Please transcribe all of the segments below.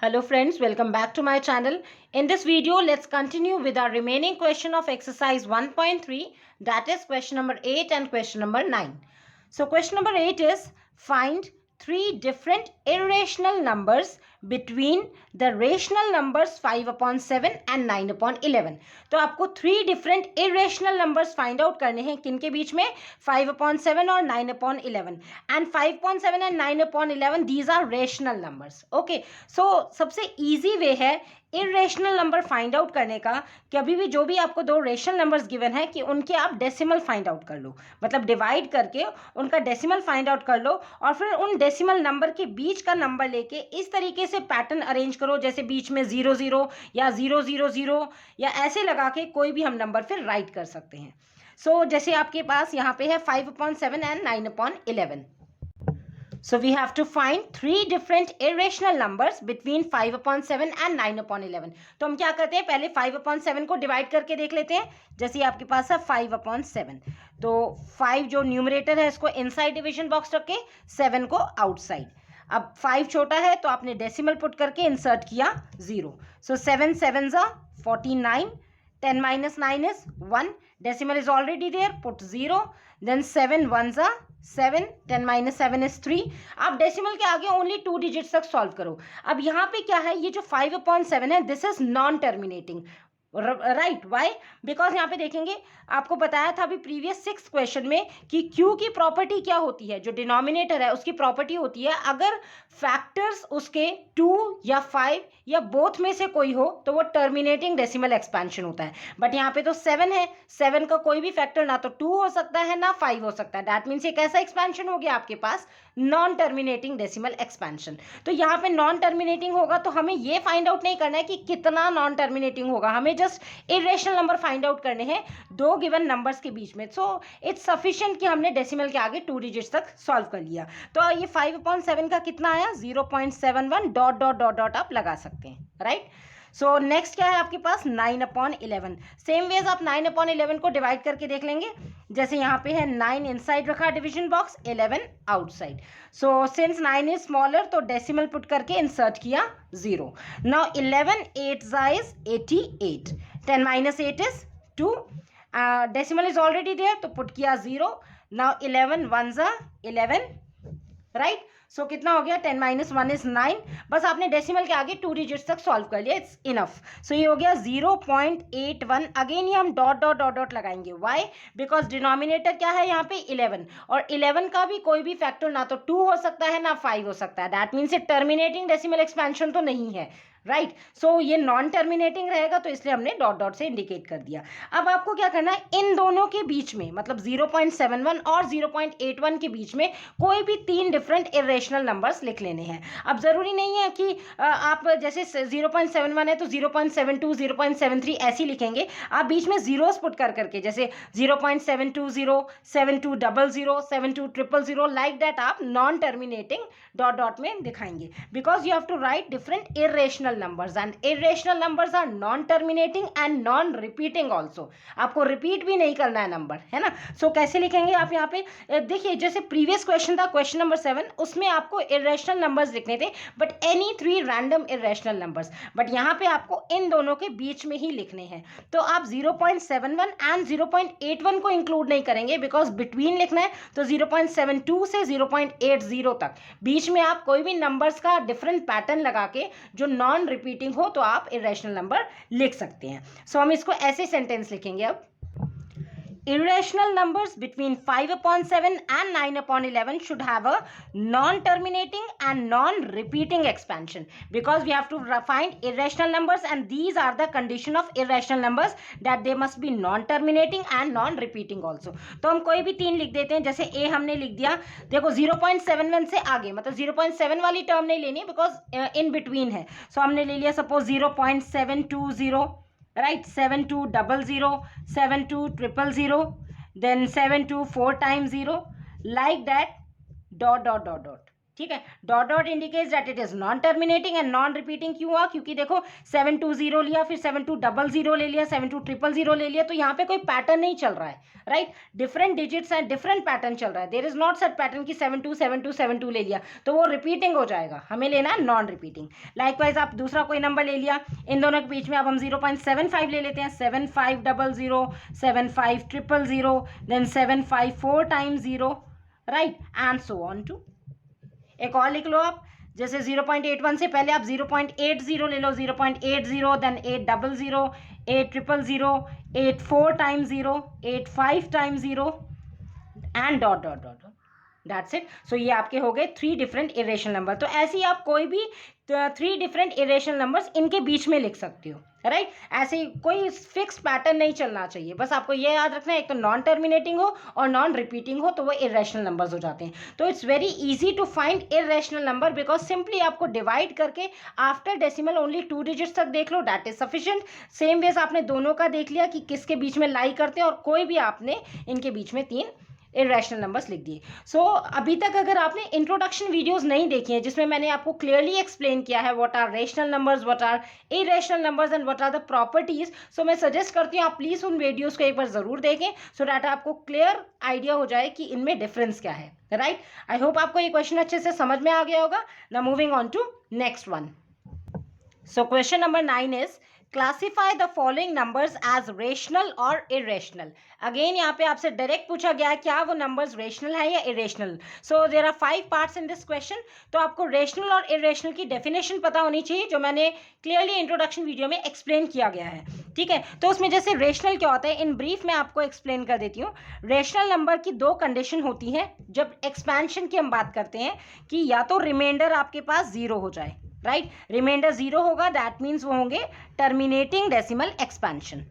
Hello friends, welcome back to my channel. In this video, let's continue with our remaining question of exercise 1.3, that is question number 8 and question number 9. So question number 8 is find three different irrational numbers between the rational numbers 5/7 and 9/11. तो आपको three different irrational numbers find out करने हैं किनके बीच में 5/7 और 9/11 and 5/7 and 9/11 these are rational numbers. Okay, so सबसे easy वे है इरेशनल नंबर फाइंड आउट करने का कि अभी भी जो भी आपको दो रेशनल नंबर्स गिवन है कि उनके आप डेसिमल फाइंड आउट कर लो, मतलब डिवाइड करके उनका डेसिमल फाइंड आउट कर लो और फिर उन डेसिमल नंबर के बीच का नंबर लेके इस तरीके से पैटर्न अरेंज करो जैसे बीच में 0 0 या 0 0 0 या ऐसे लगा के कोई भी हम नंबर फिर राइट कर सकते हैं. सो जैसे आपके पास यहाँ पे है 5/7 and 9/11. So we have to find three different irrational numbers between 5/7 and 9/11. तो हम क्या करते हैं, पहले 5/7 को डिवाइड करके देख लेते हैं. जैसे आपके पास है 5/7, तो 5 जो न्यूमरेटर है इसको इनसाइड डिवीजन बॉक्स रख के 7 को आउटसाइड. अब 5 छोटा है तो आपने डेसिमल पुट करके इंसर्ट किया 0. सो 7 7 49. 10 minus 9 is 1. Decimal is already there. Put 0. Then 7 1s are 7. 10 minus 7 is 3. अब डेसिमल के आगे ओनली 2 डिजिट्स तक सॉल्व करो. अब यहाँ पे क्या है, ये जो 5/7 है this is non terminating. Right, why? Because यहाँ पे देखेंगे आपको बताया था अभी प्रीवियस 6 क्वेश्चन में कि क्यू की प्रॉपर्टी क्या होती है, जो डिनोमिनेटर है उसकी प्रॉपर्टी होती है अगर फैक्टर्स उसके 2 या 5 या बोथ में से कोई हो तो वो टर्मिनेटिंग डेसिमल एक्सपेंशन होता है. बट यहाँ पे तो 7 है, 7 का कोई भी फैक्टर ना तो 2 हो सकता है ना 5 हो सकता है. दैट मीन्स ये कैसा एक्सपेंशन हो गया आपके पास, नॉन टर्मिनेटिंग डेसिमल एक्सपेंशन. तो यहाँ पे नॉन टर्मिनेटिंग होगा तो हमें ये फाइंड आउट नहीं करना है कि कितना नॉन टर्मिनेटिंग होगा, हमें just irrational number find out करने हैं दो गिवन नंबर्स के बीच में. सो इट्स सफिशिएंट कि हमने डेसिमल के आगे 2 डिजिट्स तक सॉल्व कर लिया. तो ये 5/7 का कितना आया 0.71 डॉट डॉट डॉट डॉट आप लगा सकते हैं. राइट. सो नेक्स्ट क्या है आपके पास 9/11. सेम वेज आप 9/11 को डिवाइड करके देख लेंगे. जैसे यहाँ पे है 9 इनसाइड रखा division box, 11 outside. So since 9 is smaller तो डेसिमल पुट करके इंसर्ट किया 0. Now 11 8 is 88. 10 minus 8 is 2. Decimal is already there तो पुट किया 0. Now 11 1s are 11. राइट. सो कितना हो गया 10 minus 1 is 9. बस आपने डेसिमल के आगे 2 डिजिट्स तक सॉल्व कर लिया, इट्स इनफ. सो ये हो गया 0.81. अगेन ये हम डॉट डॉट डॉट डॉट लगाएंगे. वाई? बिकॉज डिनोमिनेटर क्या है यहाँ पे 11 और 11 का भी कोई भी फैक्टर ना तो 2 हो सकता है ना 5 हो सकता है. दैट मीन्स ये टर्मिनेटिंग डेसिमल एक्सपेंशन तो नहीं है. राइट. सो ये नॉन टर्मिनेटिंग रहेगा तो इसलिए हमने डॉट डॉट से इंडिकेट कर दिया. अब आपको क्या करना है, इन दोनों के बीच में मतलब 0.71 और 0.81 के बीच में कोई भी 3 डिफरेंट इरेशनल नंबर्स लिख लेने हैं. अब जरूरी नहीं है कि आप जैसे 0.71 है तो 0.72 0.73 ऐसे लिखेंगे. आप बीच में जीरोस पुट कर करके जैसे 0.720 7200 7200 लाइक दैट आप नॉन टर्मिनेटिंग डॉट डॉट में दिखाएंगे. Because you have to write different irrational numbers and irrational numbers are non terminating and non repeating also. आपको रिपीट भी नहीं करना है नंबर, है ना. सो कैसे लिखेंगे आप यहाँ पे देखिए, जैसे प्रीवियस क्वेश्चन था क्वेश्चन नंबर 7, उसमें आपको इरेशनल नंबर्स लिखने थे but any 3 random irrational numbers. But यहाँ पे आपको इन दोनों के बीच में ही लिखने हैं. तो आप 0.71 एंड 0.81 को इंक्लूड नहीं करेंगे बिकॉज बिटवीन लिखना है. तो 0.72 से 0.80 तक बीच में आप कोई भी नंबर्स का डिफरेंट पैटर्न लगा के जो नॉन रिपीटिंग हो तो आप इरेशनल नंबर लिख सकते हैं. सो हम इसको ऐसे सेंटेंस लिखेंगे. अब irrational numbers between 5/7 and 9/11 should have a non-terminating and non-repeating expansion because we have to find irrational numbers and these are the condition of irrational numbers that they must be non-terminating and non-repeating also. तो हम कोई भी 3 लिख देते हैं. जैसे a हमने लिख दिया. देखो 0.71 से आगे मतलब 0.7 वाली टर्म नहीं लेनी बिकॉज इन बिटवीन है. सो हमने ले लिया suppose 0.720, right, 7200 7200 then 724 times 0 like that dot dot dot dot. ठीक है, dot dot indicates that it is non terminating and non repeating क्यों हुआ, क्योंकि देखो 720 लिया, फिर 7200 ले लिया, 72000 ले लिया, तो यहाँ पे कोई पैटर्न नहीं चल रहा है, right, different digits and different pattern चल रहा है, there is not such pattern की 727272 ले लिया तो वो रिपीटिंग हो जाएगा, हमें लेना है नॉन रिपीटिंग। लाइकवाइज आप दूसरा कोई नंबर ले लिया, इन दोनों के बीच में अब हम 0.75 ले लेते हैं, 7500 75000 then 754 times 0, right, and so on to. एक और लिख लो आप, जैसे 0.81 से पहले आप 0.80 ले लो, 0.80 then 800 8000 84 times 0 85 times 0 and dot dot dot, that's it. So ये आपके हो गए 3 डिफरेंट इरेशनल नंबर। तो ऐसे ही आप कोई भी 3 डिफरेंट इरेशनल नंबर्स इनके बीच में लिख सकते हो, राइट। ऐसे ही कोई फिक्स पैटर्न नहीं चलना चाहिए, बस आपको ये याद रखना है एक तो नॉन टर्मिनेटिंग हो और नॉन रिपीटिंग हो तो वो इरेशनल नंबर्स हो जाते हैं। तो it's very easy to find irrational number because simply आपको डिवाइड करके आफ्टर डेसिमल ओनली 2 डिजिट्स तक देख लो, that is sufficient. Same ways आपने दोनों का देख लिया कि किसके बीच में लाई करते हैं और कोई भी आपने इनके बीच में 3 इरेशनल नंबर्स लिख दिए। सो अभी तक अगर आपने इंट्रोडक्शन वीडियोस नहीं देखी हैं जिसमें मैंने आपको क्लियरली एक्सप्लेन किया है what are rational numbers, what are irrational numbers and what are the properties, so मैं सजेस्ट करती हूँ आप प्लीज उन वीडियोस को एक बार जरूर देखें सो दैट आपको क्लियर आइडिया हो जाए कि इनमें डिफरेंस क्या है, राइट। आई होप आपको ये क्वेश्चन अच्छे से समझ में आ गया होगा। Now moving on to next one. So question number 9 is classify the following numbers as rational और इरेशनल। अगेन यहाँ पे आपसे डायरेक्ट पूछा गया है क्या वो नंबर्स रेशनल है या irrational. So there are 5 parts in this question. तो आपको रेशनल और इरेशनल की डेफिनेशन पता होनी चाहिए जो मैंने क्लियरली इंट्रोडक्शन वीडियो में एक्सप्लेन किया गया है, ठीक है। तो उसमें जैसे रेशनल क्या होता है इन ब्रीफ मैं आपको एक्सप्लेन कर देती हूँ। रेशनल नंबर की 2 कंडीशन होती हैं जब एक्सपेंशन की हम बात करते हैं कि या तो रिमाइंडर आपके पास 0 हो जाए, राइट, रिमाइंडर 0 होगा दैट मीन्स वो होंगे टर्मिनेटिंग डेसिमल एक्सपेंशन,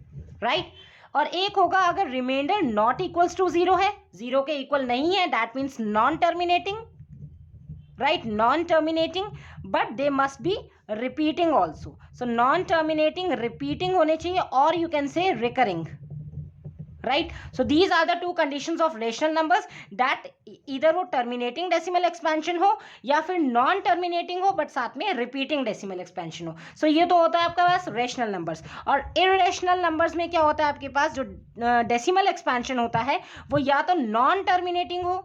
राइट। और एक होगा अगर रिमाइंडर नॉट इक्वल्स टू 0 है, 0 के इक्वल नहीं है, that means non terminating, right, non terminating, but they must be repeating also. So non terminating repeating होने चाहिए और you can say recurring, right? So these are the 2 conditions of rational numbers that either वो terminating decimal expansion हो या फिर non terminating हो but साथ में repeating decimal expansion हो। So ये तो होता है आपका पास rational numbers। और irrational numbers में क्या होता है आपके पास जो decimal expansion होता है वो या तो non terminating हो,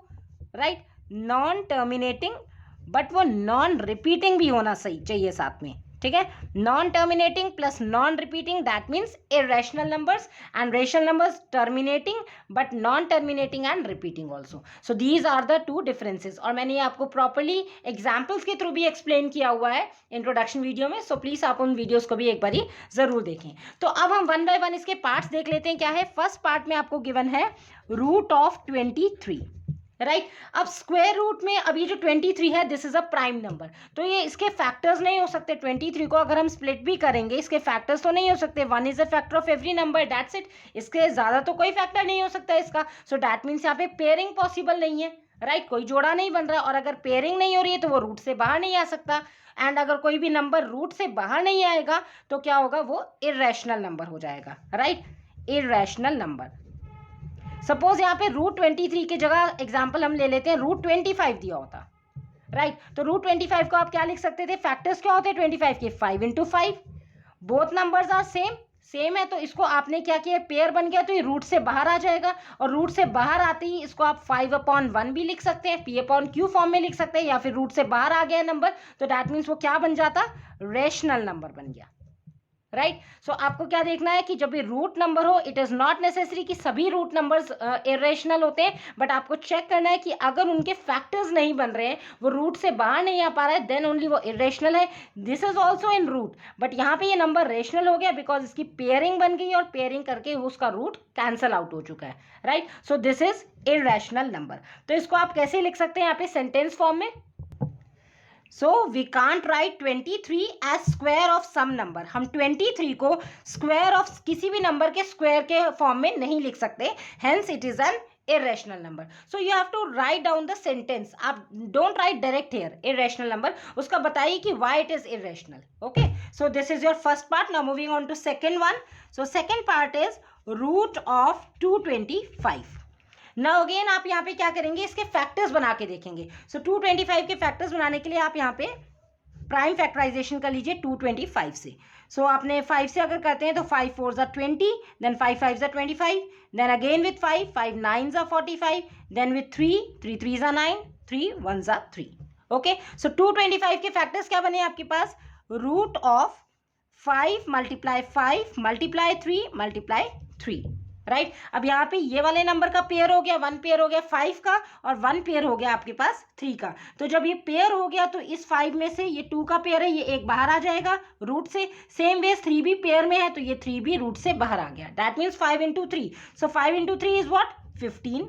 right, non terminating but वो non repeating भी होना सही चाहिए साथ में, ठीक है। Non terminating plus non repeating that means irrational numbers and rational numbers terminating but non terminating and repeating also. So these are the 2 differences और मैंने आपको प्रॉपरली एग्जाम्पल्स के थ्रू भी एक्सप्लेन किया हुआ है इंट्रोडक्शन वीडियो में। सो प्लीज आप उन वीडियोस को भी एक बार जरूर देखें। तो अब हम 1 बाय 1 इसके पार्ट्स देख लेते हैं। क्या है, फर्स्ट पार्ट में आपको गिवन है रूट ऑफ 23, राइट। अब स्क्वायर रूट में अभी जो 23 है this is a prime number, तो ये इसके फैक्टर्स नहीं हो सकते। 23 को अगर हम स्प्लिट भी करेंगे इसके फैक्टर्स तो नहीं हो सकते। 1 is a factor of every number, that's it. इसके ज्यादा तो कोई फैक्टर नहीं हो सकता इसका। सो दैट मीन्स यहाँ पे पेयरिंग पॉसिबल नहीं है, राइट, कोई जोड़ा नहीं बन रहा है। और अगर पेयरिंग नहीं हो रही है तो वो रूट से बाहर नहीं आ सकता। एंड अगर कोई भी नंबर रूट से बाहर नहीं आएगा तो क्या होगा, वो इरेशनल नंबर हो जाएगा, राइट, इरेशनल नंबर। सपोज यहाँ पे रूट 23 की जगह एग्जाम्पल हम ले लेते हैं रूट 25 दिया होता, राइट। तो रूट 25 को आप क्या लिख सकते थे, फैक्टर्स क्या होते हैं 25 के, 5 into 5। Both numbers are same है तो इसको आपने क्या किया, पेयर बन गया तो ये रूट से बाहर आ जाएगा। और रूट से बाहर आते ही इसको आप 5/1 भी लिख सकते हैं, p/q फॉर्म में लिख सकते हैं, या फिर रूट से बाहर आ गया नंबर तो दैट मीन्स वो क्या बन जाता, रेशनल नंबर बन गया, राइट। सो आपको क्या देखना है कि जब भी रूट नंबर हो इट इज नॉट नेसेसरी कि सभी रूट नंबर्स इरेशनल होते हैं, बट आपको चेक करना है कि अगर उनके फैक्टर्स नहीं बन रहे हैं, वो रूट से बाहर नहीं आ पा रहा है, देन ओनली वो इरेशनल है। This is also in root, but यहाँ पे ये नंबर रेशनल हो गया बिकॉज इसकी पेयरिंग बन गई और पेयरिंग करके उसका रूट कैंसल आउट हो चुका है, right. So this is irrational number. तो इसको आप कैसे लिख सकते हैं यहाँ पे सेंटेंस फॉर्म में। So we can't write 23 as square of some number। हम 23 को square of किसी भी नंबर के square के फॉर्म में नहीं लिख सकते, hence it is an irrational number। So you have to write down the sentence। आप don't write direct here irrational number, उसका बताइए कि why it is irrational। Okay, so this is your first part। Now moving on to second one। So second part is root of 225। Now again आप यहाँ पे क्या करेंगे, इसके factors बना के देखेंगे. सो 225 के फैक्टर्स बनाने के लिए आप यहाँ पे प्राइम फैक्टराइजेशन कर लीजिए 225 से. सो आपने 5 से अगर करते हैं तो 5 4 ज़ा 20, देन 5 5 ज़ा 25, देन अगेन विथ 5 5 9 ज़ा 45, देन विथ 3 3 3 ज़ा 9, 3 1 ज़ा 3. ओके, सो 225 के फैक्टर्स क्या बने आपके पास, root of 5 multiply 5 multiply 3 multiply 3. Right, अब यहाँ पे ये वाले नंबर का पेयर हो गया, 1 पेयर हो गया 5 का, और 1 पेयर हो गया आपके पास 3 का. तो जब ये पेयर हो गया तो इस 5 में से ये 2 का पेयर है, ये एक बाहर आ जाएगा रूट से. सेम वेज 3 भी पेयर में है तो ये 3 भी रूट से बाहर आ गया. That means 5 into 3. So 5 into 3 is what, 15.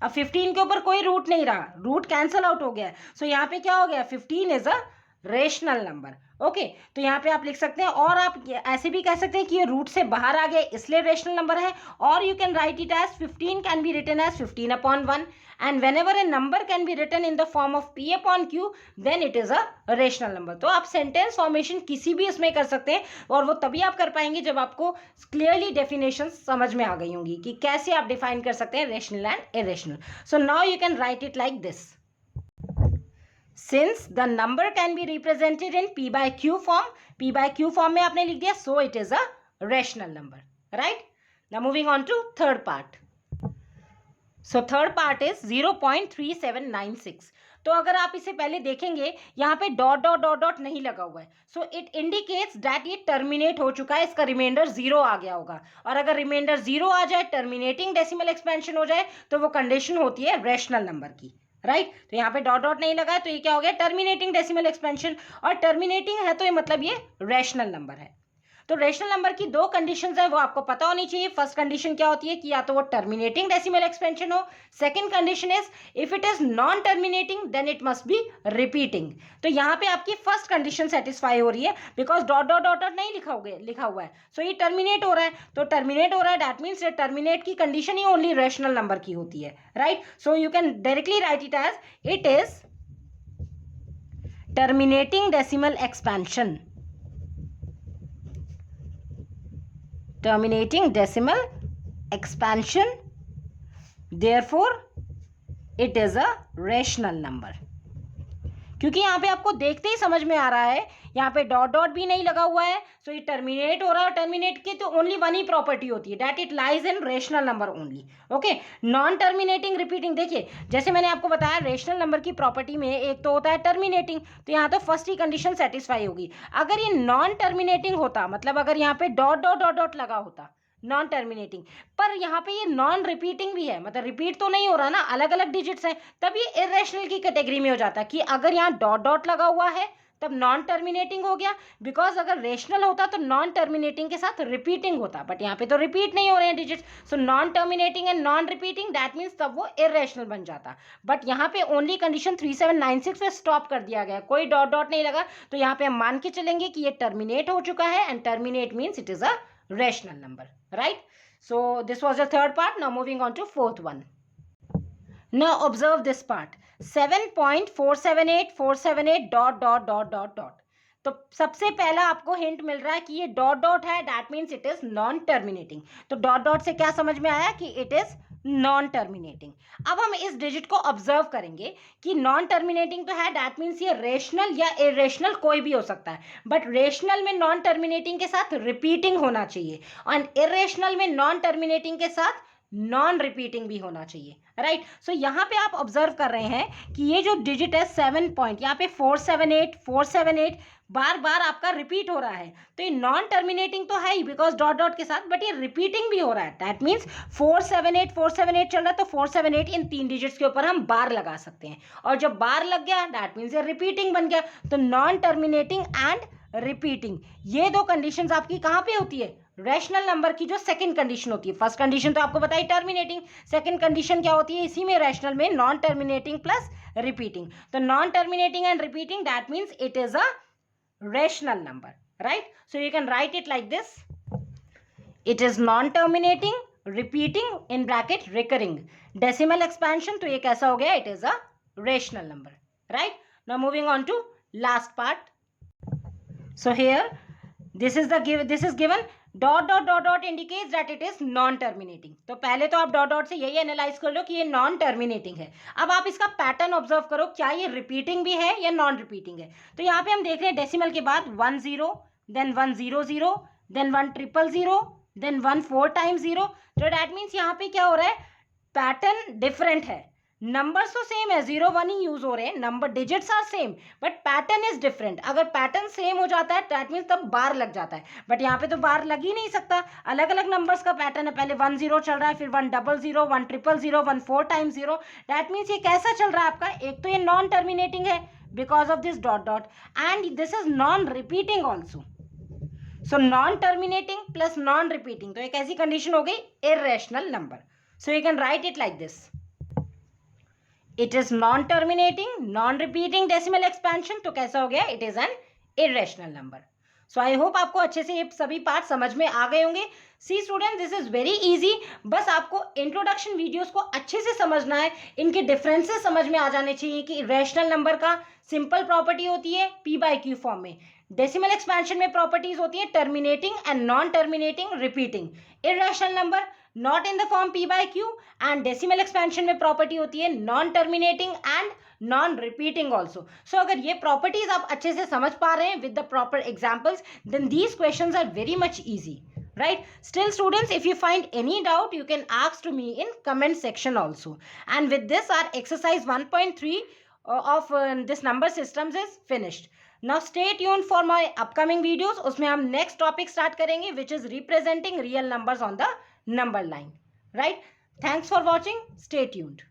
अब 15 के ऊपर कोई रूट नहीं रहा, रूट कैंसल आउट हो गया. सो यहाँ पे क्या हो गया, 15 is a rational number. Okay, तो यहाँ पे आप लिख सकते हैं, और आप ऐसे भी कह सकते हैं कि ये रूट से बाहर आ गया इसलिए रेशनल नंबर है. और you can write it as 15 can be written as 15/1, and whenever a number can be written in the form of p/q then it is a rational number. तो आप सेंटेंस फॉर्मेशन किसी भी इसमें कर सकते हैं, और वो तभी आप कर पाएंगे जब आपको क्लियरली डेफिनेशन समझ में आ गई होंगी कि कैसे आप डिफाइन कर सकते हैं rational and irrational. So now you can write it like this. Since the number can be represented in p by q form, p by q form में आपने लिख दिया, so it is a rational number. Right? Now moving on to third part. So third part is 0.3796. तो अगर आप इसे पहले देखेंगे, यहाँ पे डॉट डॉट डॉट डॉट नहीं लगा हुआ है, सो इट इंडिकेट्स दैट ये टर्मिनेट हो चुका है, इसका रिमाइंडर 0 आ गया होगा. और अगर रिमाइंडर 0 आ जाए, टर्मिनेटिंग डेसिमल एक्सपेंशन हो जाए, तो वो कंडीशन होती है रेशनल नंबर की. राइट, तो यहाँ पे डॉट डॉट नहीं लगा है तो ये क्या हो गया, टर्मिनेटिंग डेसिमल एक्सपेंशन. और टर्मिनेटिंग है तो ये मतलब ये रेशनल नंबर है. तो रेशनल नंबर की दो कंडीशंस है, वो आपको पता होनी चाहिए. फर्स्ट कंडीशन क्या होती है कि या तो वो टर्मिनेटिंग डेसिमल एक्सपेंशन हो. Second condition is if it is non terminating then it must be repeating. तो यहाँ पे आपकी फर्स्ट कंडीशन सेटिस्फाई हो रही है because dot dot dot dot नहीं लिखा हुआ है. सो ये टर्मिनेट हो रहा है, तो टर्मिनेट हो रहा है दैट मीन्स टर्मिनेट की कंडीशन ही ओनली रेशनल नंबर की होती है. Right, so you can directly write it as it is terminating decimal expansion. Terminating decimal expansion, therefore it is a rational number. क्योंकि यहाँ पे आपको देखते ही समझ में आ रहा है, यहाँ पे डॉट डॉट भी नहीं लगा हुआ है, सो ये टर्मिनेट हो रहा है. टर्मिनेट की तो ओनली वन ही प्रॉपर्टी होती है, that it lies in rational number only. Okay, non terminating repeating, देखिए जैसे मैंने आपको बताया रेशनल नंबर की प्रॉपर्टी में एक तो होता है टर्मिनेटिंग, तो यहाँ तो फर्स्ट ही कंडीशन सेटिस्फाई होगी. अगर ये नॉन टर्मिनेटिंग होता, मतलब अगर यहाँ पे डॉट डॉट डॉट डॉट लगा होता, नॉन टर्मिनेटिंग, पर यहाँ पे ये नॉन रिपीटिंग भी है, मतलब रिपीट तो नहीं हो रहा ना, अलग अलग डिजिट्स हैं, तब ये इरेशनल की कैटेगरी में हो जाता है. कि अगर यहाँ डॉट डॉट लगा हुआ है तब नॉन टर्मिनेटिंग हो गया, बिकॉज अगर रेशनल होता तो नॉन टर्मिनेटिंग के साथ रिपीटिंग होता, बट यहाँ पे तो रिपीट नहीं हो रहे हैं digits. So non terminating and non repeating that means तब वो इरेशनल बन जाता. बट यहाँ पे ओनली कंडीशन 3796 पे स्टॉप कर दिया गया, कोई डॉट डॉट नहीं लगा, तो यहाँ पे हम मान के चलेंगे कि ये टर्मिनेट हो चुका है, and terminate means it is a rational number. Right, so this was the third part. Now moving on to fourth one. Now observe this part, 7.478478 dot dot dot dot dot. तो सबसे पहला आपको hint मिल रहा है कि ये dot dot है, that means it is non terminating. तो डॉट डॉट से क्या समझ में आया कि इट इज नॉन टर्मिनेटिंग. अब हम इस डिजिट को ऑब्जर्व करेंगे कि नॉन टर्मिनेटिंग तो है, दैट मीन्स ये रेशनल या इरेशनल कोई भी हो सकता है, बट रेशनल में नॉन टर्मिनेटिंग के साथ रिपीटिंग होना चाहिए, और इरेशनल में नॉन टर्मिनेटिंग के साथ नॉन रिपीटिंग भी होना चाहिए. राइट, सो यहाँ पे आप ऑब्जर्व कर रहे हैं कि ये जो डिजिट है 7 पॉइंट, यहाँ पे 478 बार बार आपका रिपीट हो रहा है, तो ये नॉन टर्मिनेटिंग तो है ही बिकॉज डॉट डॉट के साथ, बट ये रिपीटिंग भी हो रहा है. दैट मीन्स 478 चल रहा है, तो 478 इन 3 डिजिट्स के ऊपर हम बार लगा सकते हैं, और जब बार लग गया दैट मीन्स ये रिपीटिंग बन गया. तो नॉन टर्मिनेटिंग एंड रिपीटिंग, ये दो कंडीशंस आपकी कहाँ पे होती है, रेशनल नंबर की जो सेकंड कंडीशन होती है. फर्स्ट कंडीशन तो आपको बताई टर्मिनेटिंग, सेकंड कंडीशन क्या होती है इसी में रेशनल में, नॉन टर्मिनेटिंग प्लस रिपीटिंग. तो non terminating and repeating that means it is a rational number. Right, so you can write it like this, it is non terminating repeating in bracket recurring decimal expansion. तो ये कैसा हो गया, it is a rational number. Right, now moving on to last part. So here this is given dot dot dot dot indicates that it is non terminating. तो पहले तो आप dot dot से यही एनालाइज कर लो कि ये नॉन टर्मिनेटिंग है। अब आप इसका पैटर्न ऑब्जर्व करो, क्या ये रिपीटिंग भी है या नॉन रिपीटिंग है। तो यहाँ पे हम देख रहे हैं डेसिमल के बाद 1 0, देन 1 0 0, देन 1 0 0, देन 1 4 टाइम्स 0। तो दैट मीन्स यहाँ पे क्या हो रहा है, पैटर्न डिफरेंट है। नंबर्स तो सेम है, 0 1 ही यूज हो रहे हैं, number digits are same, but pattern is different. अगर पैटर्न सेम हो जाता है दैट मीन्स तब बार लग जाता है, बट यहाँ पे तो बार लग ही नहीं सकता। अलग अलग नंबर्स का पैटर्न है, पहले 1 0 चल रहा है, फिर 1 0 0, 1 0 0, 1 4 टाइम्स 0। दैट मीन्स ये कैसा चल रहा है आपका, एक तो ये नॉन टर्मिनेटिंग है because of this dot dot, and this is non repeating also. So non terminating plus non repeating, तो एक ऐसी कंडीशन हो गई irrational number. So you can write it like this, it is non terminating non repeating decimal expansion, तो कैसा हो गया, it is an irrational number. So I hope आपको अच्छे से ये सभी पार्ट समझ में आ गए होंगे। See student, this is very easy, बस आपको इंट्रोडक्शन वीडियोस को अच्छे से समझना है, इनके डिफरेंसेस समझ में आ जाने चाहिए कि इररेशनल नंबर का सिंपल प्रॉपर्टी होती है पी बाई क्यू फॉर्म में, डेसिमल एक्सपेंशन में प्रॉपर्टीज होती है terminating and non terminating repeating, irrational number not in the form p by q, and decimal expansion में प्रॉपर्टी होती है non terminating and non repeating also. So अगर ये properties आप अच्छे से समझ पा रहे हैं with the proper examples, then these questions are very much easy, right? Still students, if you find any doubt, you can ask to me in comment section also. And with this, our exercise 1.3 of this number systems is finished. Now stay tuned for my upcoming videos. उसमें हम next topic start करेंगे, which is representing real numbers on the number line, right? Thanks for watching. Stay tuned.